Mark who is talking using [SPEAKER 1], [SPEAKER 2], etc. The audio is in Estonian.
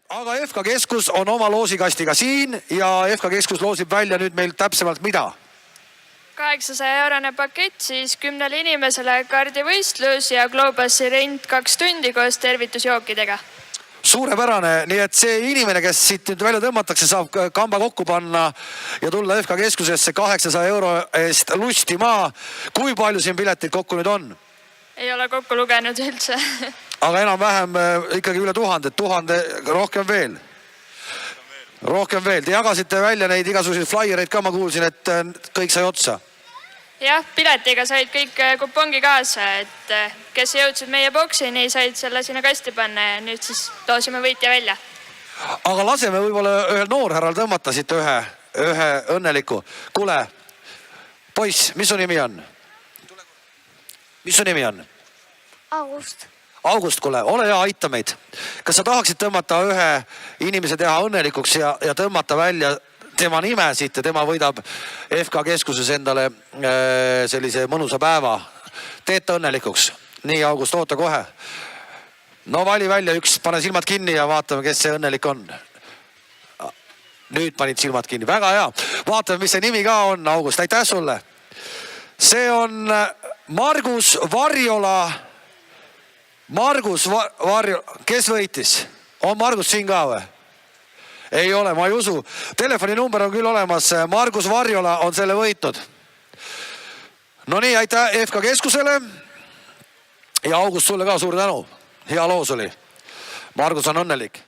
[SPEAKER 1] aga FK Keskus on oma loosikastiga siin ja FK Keskus loosib välja nüüd meil täpsemalt mida?
[SPEAKER 2] 800-eurone pakett siis 10 inimesele kaardivõistlus ja Globasi rent 2 tundi koos tervitusjookidega.
[SPEAKER 1] Suurepärane, nii et see inimene, kes siit nüüd välja tõmmatakse, saab kamba kokku panna ja tulla FK Keskusesse 800 euro eest lusti maa. Kui palju siin piletid kokku nüüd on?
[SPEAKER 2] Ei ole kokku lugenud üldse.
[SPEAKER 1] Aga enam-vähem ikkagi üle 1000 rohkem veel. Rohkem veel. Te jagasite välja neid igasuguseid flyreid ka, ma kuulsin, et kõik sai otsa.
[SPEAKER 2] Jah, piletiga said kõik kupongi kaasa, et kes jõudsid meie boksini, said selle sinna kasti panna ja nüüd siis loosime võitja välja.
[SPEAKER 1] Aga laseme võib-olla ühel noorhärral tõmmata siit ühe õnneliku. Kuule, poiss, mis su nimi on? Mis su nimi on?
[SPEAKER 3] August.
[SPEAKER 1] August, kuule, ole hea, aita meid. Kas sa tahaksid tõmmata ühe inimese teha õnnelikuks ja tõmmata välja tema nime siit ja tema võidab FK Keskuses endale sellise mõnusa päeva. Teed ta õnnelikuks. Nii, August, oota kohe. No vali välja üks, pane silmad kinni ja vaatame, kes see õnnelik on. Nüüd panid silmad kinni. Väga hea. Vaatame, mis see nimi ka on, August. Aitäh sulle. See on Margus Varjola. Margus Varjola. Kes võitis? On Margus siin ka või? Ei ole, ma ei usu. Telefoninumber on küll olemas. Margus Varjola on selle võitnud. No nii, aitäh FK Keskusele. Ja August sulle ka suur tänu. Hea loos oli. Margus on õnnelik.